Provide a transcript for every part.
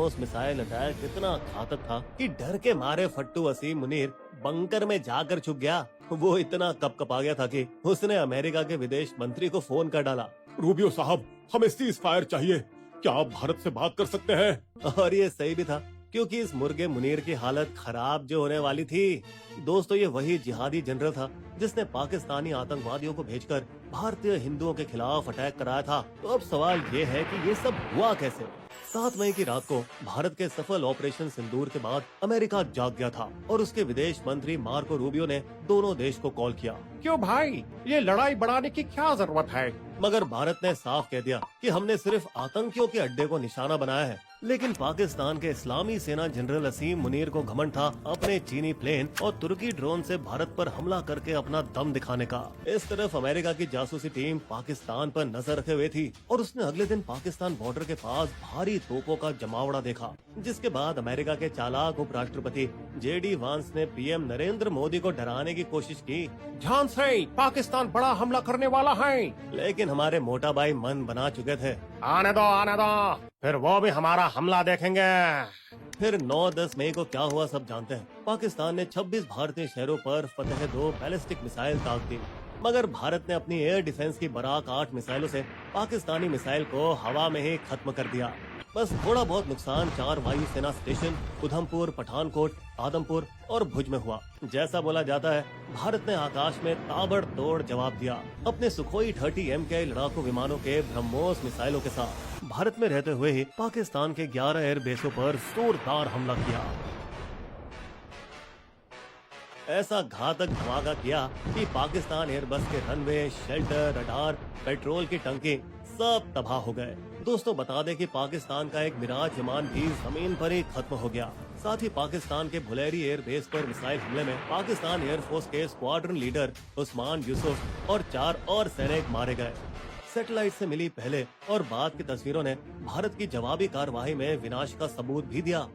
उस missile attack इतना घातक था कि डर के मारे फट्टू वसीम मुनीर बंकर में जाकर छुप गया। वो इतना कपकपा गया था कि उसने अमेरिका के विदेश मंत्री को फोन कर डाला। रूबियो साहब, हमें सीज फायर चाहिए। क्या आप भारत से बात कर सकते हैं? और ये सही भी था, क्योंकि इस मुर्गे मुनीर की हालत खराब जो होने वाली थी। दोस्तों, ये वही जिहादी जनरल था जिसने पाकिस्तानी आतंकवादियों को भेजकर भारतीय हिंदुओं के खिलाफ अटैक कराया था। तो अब सवाल ये है कि ये सब हुआ कैसे? 7 मई की रात को भारत के सफल ऑपरेशन सिंदूर के बाद अमेरिका जाग गया था और उसके विदेश मंत्री मार्को रूबियो ने दोनों देश को कॉल किया। क्यों भाई, ये लड़ाई बढ़ाने की क्या जरूरत है? मगर भारत ने साफ कह दिया कि हमने सिर्फ आतंकियों के अड्डे को निशाना बनाया है। लेकिन पाकिस्तान के इस्लामी सेना जनरल असीम मुनीर को घमंड था अपने चीनी प्लेन और तुर्की ड्रोन से भारत पर हमला करके अपना दम दिखाने का। इस तरफ अमेरिका की जासूसी टीम पाकिस्तान पर नजर रखे हुए थी और उसने अगले दिन पाकिस्तान बॉर्डर के पास भारी तोपों का जमावड़ा देखा। जिसके बाद अमेरिका के चालाक उपराष्ट्रपति JD वांस ने PM नरेंद्र मोदी को डराने की कोशिश की। ध्यान से, पाकिस्तान बड़ा हमला करने वाला है। लेकिन हमारे मोटा भाई मन बना चुके थे। आने दो, फिर वो भी हमारा हमला देखेंगे। फिर 9-10 मई को क्या हुआ सब जानते हैं। पाकिस्तान ने 26 भारतीय शहरों पर फतेह-2 बैलिस्टिक मिसाइल दाग दी। मगर भारत ने अपनी एयर डिफेंस की बराक 8 मिसाइलों से पाकिस्तानी मिसाइल को हवा में ही खत्म कर दिया। बस थोड़ा बहुत नुकसान 4 वायुसेना स्टेशन उधमपुर, पठानकोट, आदमपुर और भुज में हुआ। जैसा बोला जाता है, भारत ने आकाश में ताबड़तोड़ जवाब दिया अपने सुखोई 30 MKI लड़ाकू विमानों के ब्रह्मोस मिसाइलों के साथ। भारत में रहते हुए ही पाकिस्तान के 11 एयर बेसों पर जोरदार हमला किया। ऐसा घातक धमाका किया कि पाकिस्तान एयरबस के रनवे, शेल्टर, रडार, पेट्रोल की टंकी सब तबाह हो गए। दोस्तों, बता दें कि पाकिस्तान का एक मिराज विमान भी जमीन पर ही खत्म हो गया। साथ ही पाकिस्तान के भुलेरी एयर बेस पर मिसाइल हमले में पाकिस्तान एयरफोर्स के स्क्वाड्रन लीडर उस्मान यूसुफ और 4 और सैनिक मारे गए। सैटेलाइट से मिली पहले और बाद की तस्वीरों ने भारत की जवाबी कार्रवाई में विनाश का सबूत भी दिया।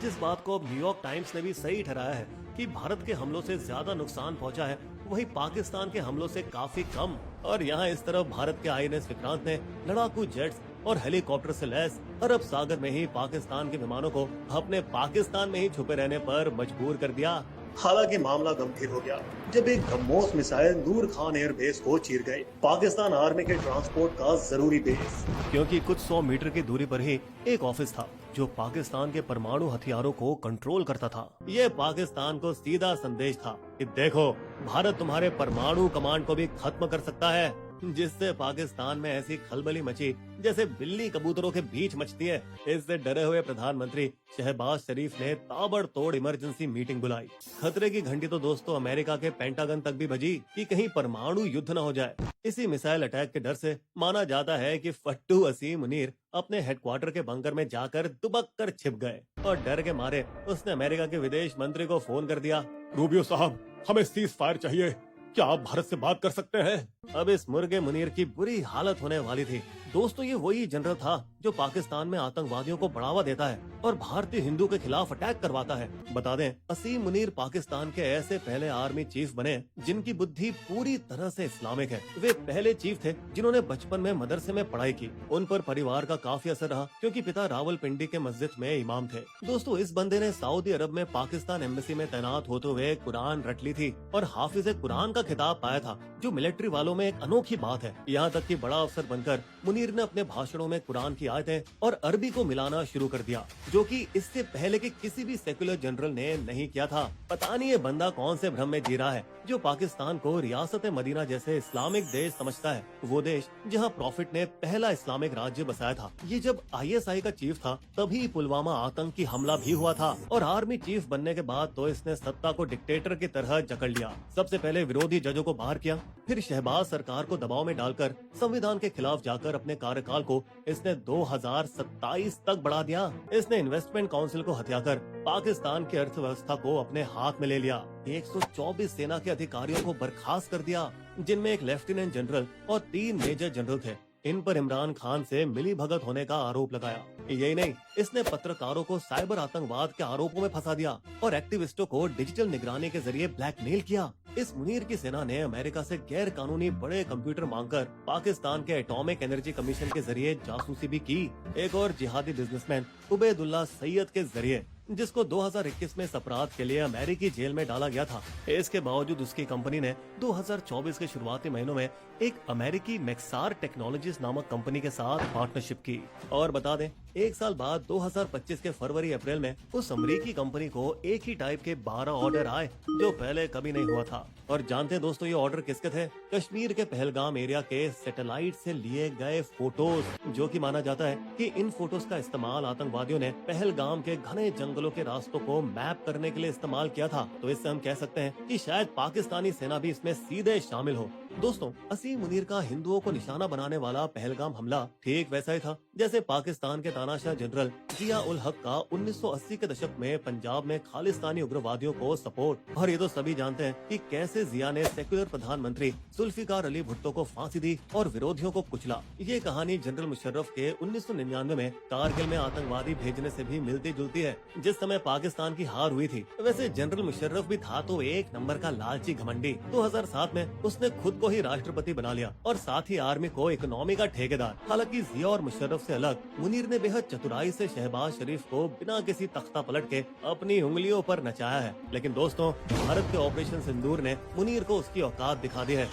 जिस बात को अब न्यूयॉर्क टाइम्स ने भी सही ठहराया है कि भारत के हमलों से ज्यादा नुकसान पहुंचा है, वही पाकिस्तान के हमलों से काफी कम। और यहाँ इस तरफ भारत के INS विक्रांत ने लड़ाकू जेट्स और हेलीकॉप्टर से लैस अरब सागर में ही पाकिस्तान के विमानों को अपने पाकिस्तान में ही छुपे रहने पर मजबूर कर दिया। हालांकि मामला गंभीर हो गया जब एक ब्रह्मोस मिसाइल नूर खान एयर बेस को चीर गई, पाकिस्तान आर्मी के ट्रांसपोर्ट का जरूरी बेस। क्योंकि कुछ 100 मीटर की दूरी पर ही एक ऑफिस था जो पाकिस्तान के परमाणु हथियारों को कंट्रोल करता था। ये पाकिस्तान को सीधा संदेश था कि देखो, भारत तुम्हारे परमाणु कमांड को भी खत्म कर सकता है। जिससे पाकिस्तान में ऐसी खलबली मची जैसे बिल्ली कबूतरों के बीच मचती है। इससे डरे हुए प्रधानमंत्री शहबाज शरीफ ने ताबड़तोड़ इमरजेंसी मीटिंग बुलाई। खतरे की घंटी तो दोस्तों अमेरिका के पेंटागन तक भी बजी कि कहीं परमाणु युद्ध न हो जाए। इसी मिसाइल अटैक के डर से माना जाता है कि फट्टू वसीम मुनीर अपने हेडक्वार्टर के बंकर में जाकर दुबक कर छिप गए और डर के मारे उसने अमेरिका के विदेश मंत्री को फोन कर दिया। रूबियो साहब, हमें सीज फायर चाहिए। क्या आप भारत से बात कर सकते हैं? अब इस मुर्गे मुनीर की बुरी हालत होने वाली थी। दोस्तों, ये वही जनरल था जो पाकिस्तान में आतंकवादियों को बढ़ावा देता है और भारतीय हिंदू के खिलाफ अटैक करवाता है। बता दें, असीम मुनीर पाकिस्तान के ऐसे पहले आर्मी चीफ बने जिनकी बुद्धि पूरी तरह से इस्लामिक है। वे पहले चीफ थे जिन्होंने बचपन में मदरसे में पढ़ाई की। उन पर परिवार का काफी असर रहा क्योंकि पिता रावलपिंडी के मस्जिद में इमाम थे। दोस्तों, इस बंदे ने सऊदी अरब में पाकिस्तान एम्बेसी में तैनात होते हुए कुरान रट ली थी और हाफिज कुरान का खिताब पाया था, जो मिलिट्री वालों में एक अनोखी बात है। यहाँ तक कि बड़ा अफसर बनकर मुनीर ने अपने भाषणों में कुरान की आयतें और अरबी को मिलाना शुरू कर दिया, जो कि इससे पहले के किसी भी सेक्युलर जनरल ने नहीं किया था। पता नहीं ये बंदा कौन से भ्रम में जी रहा है जो पाकिस्तान को रियासत मदीना जैसे इस्लामिक देश समझता है, वो देश जहाँ प्रॉफिट ने पहला इस्लामिक राज्य बसाया था। ये जब ISI का चीफ था तभी पुलवामा आतंकी हमला भी हुआ था और आर्मी चीफ बनने के बाद तो इसने सत्ता को डिक्टेटर की तरह जकड़ लिया। सबसे पहले विरोधी जजों को बाहर किया, फिर शहबाज सरकार को दबाव में डालकर संविधान के खिलाफ जाकर अपने कार्यकाल को इसने 2027 तक बढ़ा दिया। इसने इन्वेस्टमेंट काउंसिल को हथियाकर पाकिस्तान की अर्थव्यवस्था को अपने हाथ में ले लिया। 124 सेना के अधिकारियों को बर्खास्त कर दिया, जिनमें एक लेफ्टिनेंट जनरल और 3 मेजर जनरल थे। इन पर इमरान खान से मिली भगत होने का आरोप लगाया। यही नहीं, इसने पत्रकारों को साइबर आतंकवाद के आरोपों में फंसा दिया और एक्टिविस्टों को डिजिटल निगरानी के जरिए ब्लैकमेल किया। इस मुनीर की सेना ने अमेरिका से गैर कानूनी बड़े कंप्यूटर मांगकर पाकिस्तान के एटॉमिक एनर्जी कमीशन के जरिए जासूसी भी की। एक और जिहादी बिजनेसमैन उबैदुल्ला सैयद के जरिए, जिसको 2021 में इस अपराध के लिए अमेरिकी जेल में डाला गया था। इसके बावजूद उसकी कंपनी ने 2024 के शुरुआती महीनों में एक अमेरिकी मैक्सार टेक्नोलॉजीज नामक कंपनी के साथ पार्टनरशिप की। और बता दें, एक साल बाद 2025 के फरवरी अप्रैल में उस अमेरिकी कंपनी को एक ही टाइप के 12 ऑर्डर आए जो पहले कभी नहीं हुआ था। और जानते हैं दोस्तों, ये ऑर्डर किसके थे? कश्मीर के पहलगाम एरिया के सैटेलाइट से लिए गए फोटोज, जो कि माना जाता है कि इन फोटोज का इस्तेमाल आतंकवादियों ने पहलगाम के घने जंगलों के रास्तों को मैप करने के लिए इस्तेमाल किया था। तो इससे हम कह सकते हैं कि शायद पाकिस्तानी सेना भी इसमें सीधे शामिल हो। दोस्तों, असीम मुनीर का हिंदुओं को निशाना बनाने वाला पहलगाम हमला ठीक वैसा ही था जैसे पाकिस्तान के तानाशाह जनरल जिया उल हक का 1980 के दशक में पंजाब में खालिस्तानी उग्रवादियों को सपोर्ट। और ये तो सभी जानते हैं कि कैसे जिया ने सेक्युलर प्रधानमंत्री जुल्फिकार अली भुट्टो को फांसी दी और विरोधियों को कुचला। ये कहानी जनरल मुशर्रफ के 1999 में कारगिल में आतंकवादी भेजने से भी मिलती जुलती है, जिस समय पाकिस्तान की हार हुई थी। वैसे जनरल मुशर्रफ भी था तो एक नंबर का लालची घमंडी। 2007 में उसने खुद को ही राष्ट्रपति बना लिया और साथ ही आर्मी को इकोनॉमी का ठेकेदार। हालांकि जिया और मुशर्रफ से अलग मुनीर ने बेहद चतुराई से शहबाज शरीफ को बिना किसी तख्ता पलट के अपनी उंगलियों पर नचाया है। लेकिन दोस्तों, भारत के ऑपरेशन सिंदूर ने मुनीर को उसकी औकात दिखा दी है।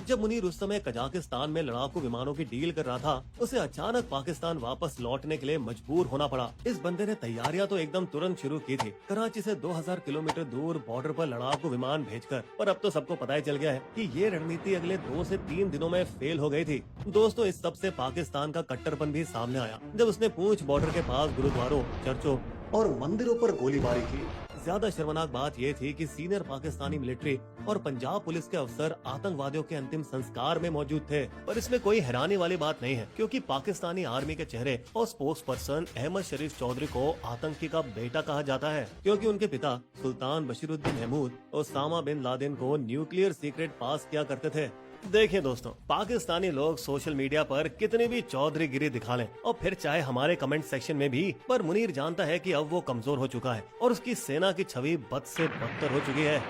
जब मुनीर उस समय कजाकिस्तान में लड़ाकू विमानों की डील कर रहा था, उसे अचानक पाकिस्तान वापस लौटने के लिए मजबूर होना पड़ा। इस बंदे ने तैयारियां तो एकदम तुरंत शुरू की थी, कराची से 2000 किलोमीटर दूर बॉर्डर पर लड़ाकू विमान भेजकर। पर अब तो सबको पता ही चल गया है कि ये रणनीति अगले 2 से 3 दिनों में फेल हो गई थी। दोस्तों, इस सब से पाकिस्तान का कट्टरपन भी सामने आया जब उसने पूंछ बॉर्डर के पास गुरुद्वारों, चर्चों और मंदिरों पर गोलीबारी की। ज्यादा शर्मनाक बात यह थी कि सीनियर पाकिस्तानी मिलिट्री और पंजाब पुलिस के अफसर आतंकवादियों के अंतिम संस्कार में मौजूद थे। पर इसमें कोई हैरानी वाली बात नहीं है, क्योंकि पाकिस्तानी आर्मी के चेहरे और स्पोक्स पर्सन अहमद शरीफ चौधरी को आतंकी का बेटा कहा जाता है, क्योंकि उनके पिता Sultan Bashiruddin Mahmood Osama bin Laden को न्यूक्लियर सीक्रेट पास किया करते थे। देखिए दोस्तों, पाकिस्तानी लोग सोशल मीडिया पर कितनी भी चौधरी गिरी दिखा लें और फिर चाहे हमारे कमेंट सेक्शन में भी, पर मुनीर जानता है कि अब वो कमजोर हो चुका है और उसकी सेना की छवि बद से बदतर हो चुकी है।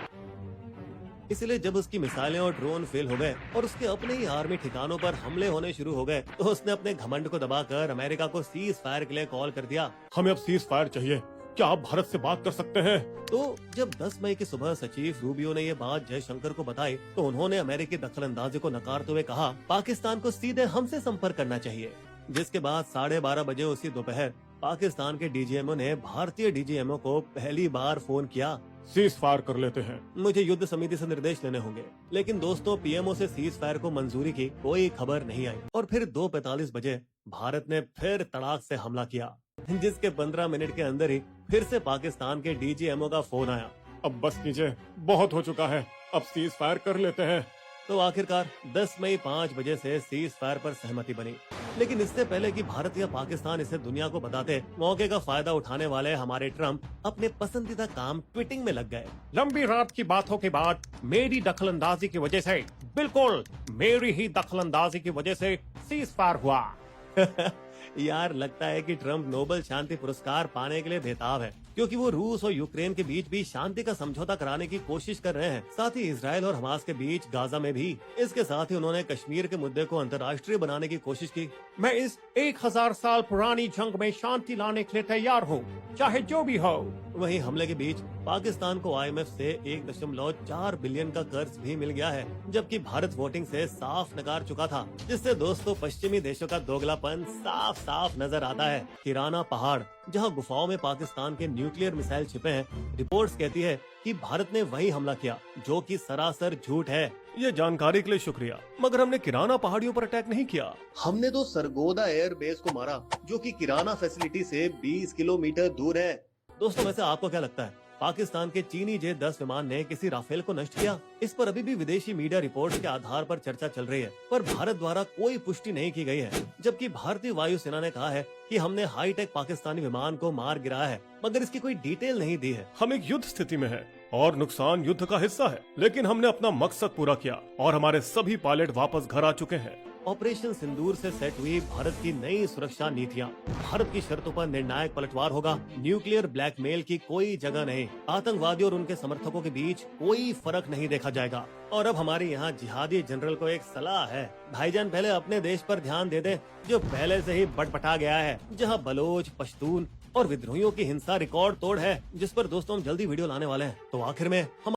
इसलिए जब उसकी मिसाइलें और ड्रोन फेल हो गए और उसके अपने ही आर्मी ठिकानों पर हमले होने शुरू हो गए, तो उसने अपने घमंड को दबाकर अमेरिका को सीज फायर के लिए कॉल कर दिया। हमें अब सीज फायर चाहिए, क्या आप भारत से बात कर सकते हैं? तो जब 10 मई की सुबह सचिव रूबियो ने ये बात जयशंकर को बताई, तो उन्होंने अमेरिकी दखलंदाजी को नकारते हुए कहा पाकिस्तान को सीधे हमसे संपर्क करना चाहिए। जिसके बाद 12:30 बजे उसी दोपहर पाकिस्तान के डीजीएमओ ने भारतीय डीजीएमओ को पहली बार फोन किया। सीज फायर कर लेते हैं। मुझे युद्ध समिति से निर्देश लेने होंगे। लेकिन दोस्तों, पीएमओ से सीज फायर को मंजूरी की कोई खबर नहीं आई और फिर 2:45 बजे भारत ने फिर तड़ाक से हमला किया, जिसके 15 मिनट के अंदर ही फिर से पाकिस्तान के डीजीएमओ का फोन आया। अब बस कीजिए, बहुत हो चुका है, अब सीज फायर कर लेते हैं। तो आखिरकार 10 मई 5 बजे से सीज फायर पर सहमति बनी। लेकिन इससे पहले कि भारत या पाकिस्तान इसे दुनिया को बताते, मौके का फायदा उठाने वाले हमारे ट्रम्प अपने पसंदीदा काम ट्वीटिंग में लग गए। लंबी रात की बातों के बाद मेरी दखलंदाजी की वजह से, बिल्कुल मेरी ही दखलंदाजी की वजह से सीज फायर हुआ। यार, लगता है कि ट्रम्प नोबेल शांति पुरस्कार पाने के लिए बेताब है, क्योंकि वो रूस और यूक्रेन के बीच भी शांति का समझौता कराने की कोशिश कर रहे हैं, साथ ही इसराइल और हमास के बीच गाजा में भी। इसके साथ ही उन्होंने कश्मीर के मुद्दे को अंतर्राष्ट्रीय बनाने की कोशिश की। मैं इस 1000 साल पुरानी जंग में शांति लाने के लिए तैयार हूँ, चाहे जो भी हो। वहीं हमले के बीच पाकिस्तान को IMF से 1.4 बिलियन का कर्ज भी मिल गया है, जबकि भारत वोटिंग से साफ नकार चुका था, जिससे दोस्तों पश्चिमी देशों का दोगलापन साफ साफ नजर आता है। किराना पहाड़, जहां गुफाओं में पाकिस्तान के न्यूक्लियर मिसाइल छिपे हैं, रिपोर्ट्स कहती है कि भारत ने वही हमला किया, जो कि सरासर झूठ है। ये जानकारी के लिए शुक्रिया, मगर हमने किराना पहाड़ियों पर अटैक नहीं किया। हमने तो सरगोदा एयर बेस को मारा, जो कि किराना फैसिलिटी से 20 किलोमीटर दूर है। दोस्तों, वैसे आपको क्या लगता है, पाकिस्तान के चीनी J-10 विमान ने किसी राफेल को नष्ट किया? इस पर अभी भी विदेशी मीडिया रिपोर्ट्स के आधार पर चर्चा चल रही है, पर भारत द्वारा कोई पुष्टि नहीं की गई है। जबकि भारतीय वायुसेना ने कहा है कि हमने हाईटेक पाकिस्तानी विमान को मार गिराया है, मगर इसकी कोई डिटेल नहीं दी है। हम एक युद्ध स्थिति में हैं और नुकसान युद्ध का हिस्सा है, लेकिन हमने अपना मकसद पूरा किया और हमारे सभी पायलट वापस घर आ चुके हैं। ऑपरेशन सिंदूर से सेट हुई भारत की नई सुरक्षा नीतियाँ। भारत की शर्तों पर निर्णायक पलटवार होगा। न्यूक्लियर ब्लैकमेल की कोई जगह नहीं। आतंकवादियों और उनके समर्थकों के बीच कोई फर्क नहीं देखा जाएगा। और अब हमारे यहाँ जिहादी जनरल को एक सलाह है, भाईजान पहले अपने देश पर ध्यान दे दे, जो पहले से ही बटपटा गया है, जहाँ बलोच, पश्तून और विद्रोहियों की हिंसा रिकॉर्ड तोड़ है, जिस पर दोस्तों हम जल्दी वीडियो लाने वाले हैं। तो आखिर में हम